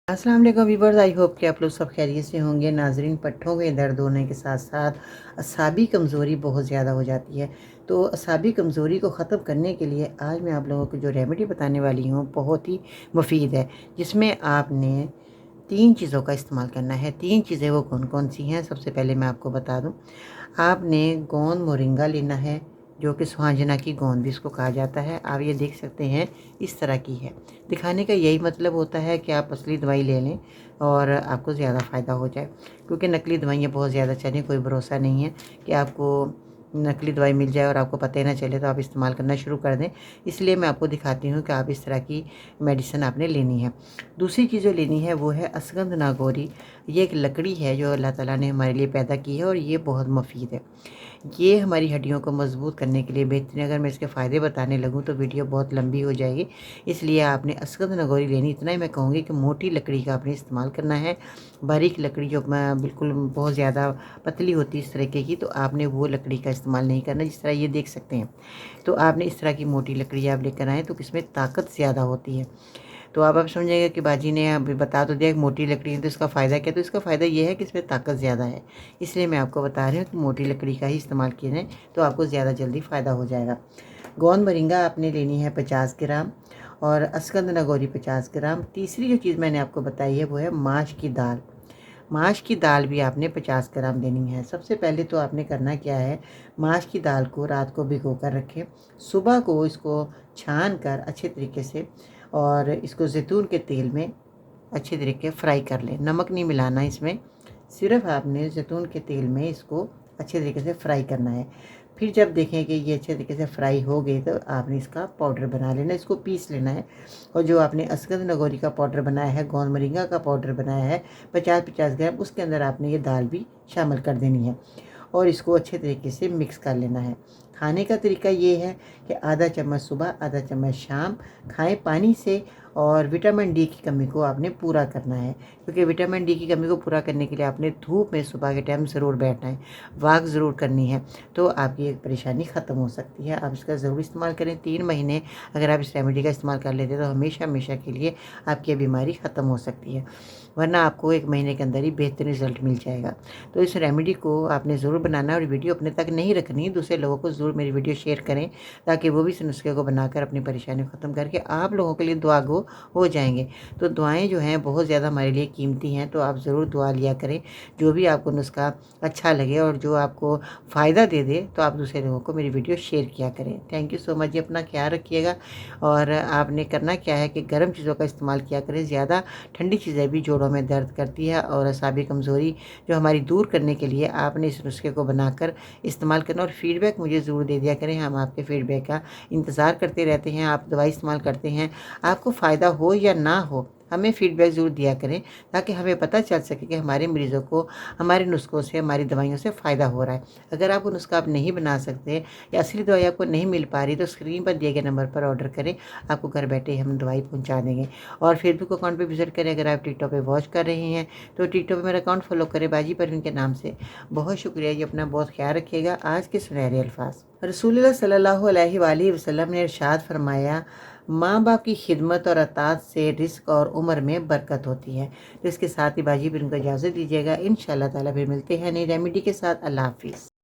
अस्सलाम वालेकुम viewers, I hope कि आप लोग सब खैरियत से होंगे। नाजरीन, पट्ठों के दर्द होने के साथ साथ असाबी कमज़ोरी बहुत ज़्यादा हो जाती है। तो असाबी कमज़ोरी को ख़त्म करने के लिए आज मैं आप लोगों को जो रेमेडी बताने वाली हूँ बहुत ही मुफीद है, जिसमें आपने 3 चीज़ों का इस्तेमाल करना है। 3 चीज़ें वो कौन कौन सी हैं, सबसे पहले मैं आपको बता दूँ। आपने गोंद मोरिंगा लेना है, जो कि सुहांजना की गोंद भी इसको कहा जाता है। आप ये देख सकते हैं, इस तरह की है। दिखाने का यही मतलब होता है कि आप असली दवाई ले लें और आपको ज़्यादा फ़ायदा हो जाए, क्योंकि नकली दवाइयाँ बहुत ज़्यादा चलें, कोई भरोसा नहीं है कि आपको नकली दवाई मिल जाए और आपको पता ही ना चले तो आप इस्तेमाल करना शुरू कर दें। इसलिए मैं आपको दिखाती हूँ कि आप इस तरह की मेडिसिन आपने लेनी है। दूसरी चीज़ जो लेनी है वो है अश्वगंध नागौरी। ये एक लकड़ी है जो अल्लाह ताला ने हमारे लिए पैदा की है और ये बहुत मुफीद है। ये हमारी हड्डियों को मजबूत करने के लिए बेहतरीन। अगर मैं इसके फ़ायदे बताने लगूँ तो वीडियो बहुत लंबी हो जाएगी, इसलिए आपने अश्वगंध नागौरी लेनी। इतना ही मैं कहूँगी कि मोटी लकड़ी का आपने इस्तेमाल करना है। बारीक लकड़ी जो बिल्कुल बहुत ज़्यादा पतली होती है इस तरीके की, तो आपने वो लकड़ी का इस्तेमाल नहीं करना, जिस तरह ये देख सकते हैं। तो आपने इस तरह की मोटी लकड़ी आप लेकर आएँ, तो इसमें ताकत ज़्यादा होती है। तो अब आप समझेंगे कि बाजी ने अभी बता तो दिया कि मोटी लकड़ी है तो इसका फ़ायदा क्या, तो इसका फ़ायदा ये है कि इसमें ताकत ज़्यादा है। इसलिए मैं आपको बता रही हूँ कि मोटी लकड़ी का ही इस्तेमाल किया जाए तो आपको ज़्यादा जल्दी फ़ायदा हो जाएगा। गोंद मोरिंगा आपने लेनी है 50 ग्राम और अश्वगंध नागौरी 50 ग्राम। तीसरी जो चीज़ मैंने आपको बताई है वो है माश की दाल। माश की दाल भी आपने 50 ग्राम लेनी है। सबसे पहले तो आपने करना क्या है, माश की दाल को रात को भिगो कर रखें। सुबह को इसको छान कर अच्छे तरीके से और इसको ज़ैतून के तेल में अच्छे तरीके फ्राई कर लें। नमक नहीं मिलाना इसमें, सिर्फ आपने ज़ैतून के तेल में इसको अच्छे तरीके से फ्राई करना है। फिर जब देखें कि ये अच्छे तरीके से फ्राई हो गई तो आपने इसका पाउडर बना लेना, इसको पीस लेना है। और जो आपने अश्वगंध नागौरी का पाउडर बनाया है, गोंद मोरिंगा का पाउडर बनाया है 50-50 ग्राम, उसके अंदर आपने ये दाल भी शामिल कर देनी है और इसको अच्छे तरीके से मिक्स कर लेना है। खाने का तरीका ये है कि आधा चम्मच सुबह, आधा चम्मच शाम खाएं पानी से। और विटामिन डी की कमी को आपने पूरा करना है, क्योंकि विटामिन डी की कमी को पूरा करने के लिए आपने धूप में सुबह के टाइम ज़रूर बैठना है, वॉक ज़रूर करनी है, तो आपकी एक परेशानी ख़त्म हो सकती है। आप इसका ज़रूर इस्तेमाल करें। 3 महीने अगर आप इस रेमेडी का इस्तेमाल कर लेते हैं तो हमेशा हमेशा के लिए आपकी बीमारी ख़त्म हो सकती है, वरना आपको 1 महीने के अंदर ही बेहतरीन रिजल्ट मिल जाएगा। तो इस रेमेडी को आपने ज़रूर बनाना है और वीडियो अपने तक नहीं रखनी है, दूसरे लोगों को ज़रूर मेरी वीडियो शेयर करें, ताकि वो भी इस नुस्खे को बनाकर अपनी परेशानी ख़त्म करके आप लोगों के लिए दुआ गो हो जाएंगे। तो दुआएं जो हैं बहुत ज़्यादा हमारे लिए कीमती हैं, तो आप ज़रूर दुआ लिया करें। जो भी आपको नुस्खा अच्छा लगे और जो आपको फ़ायदा दे दे तो आप दूसरे लोगों को मेरी वीडियो शेयर किया करें। थैंक यू सो मच जी, अपना ख्याल रखिएगा। और आपने करना क्या है कि गर्म चीज़ों का इस्तेमाल किया करें, ज़्यादा ठंडी चीज़ें भी जोड़ों में दर्द करती है और असाबी कमज़ोरी जो हमारी दूर करने के लिए आपने इस नुस्खे को बनाकर इस्तेमाल करना। और फीडबैक मुझे ज़रूर दे दिया करें, हम आपके फीडबैक का इंतज़ार करते रहते हैं। आप दवाई इस्तेमाल करते हैं, आपको फ़ायदा हो या ना हो, हमें फ़ीडबैक ज़रूर दिया करें, ताकि हमें पता चल सके कि हमारे मरीज़ों को हमारे नुस्खों से, हमारी दवाइयों से फ़ायदा हो रहा है। अगर आप वो नुस्खा आप नहीं बना सकते या असली दवाई आपको नहीं मिल पा रही, तो स्क्रीन पर दिए गए नंबर पर ऑर्डर करें, आपको घर बैठे ही हम दवाई पहुंचा देंगे। और फेसबुक अकाउंट पे विजिट करें। अगर आप टिकटॉक पे वॉच कर रहे हैं तो टिकटॉक पे मेरा अकाउंट फॉलो करें, बाजी परवीन के नाम से। बहुत शुक्रिया जी, अपना बहुत ख्याल रखिएगा। आज के सुनहरे अल्फाज, रसूलुल्लाह सल्लल्लाहु अलैहि वसल्लम ने इरशाद फरमाया, माँ बाप की खिदमत और अतात से रिस्क और उम्र में बरकत होती है। तो इसके साथ ही बाजी फिर उनको इजाज़त दीजिएगा। इंशाअल्लाह ताला फिर मिलते हैं नई रेमेडी के साथ। अल्लाह हाफिज़।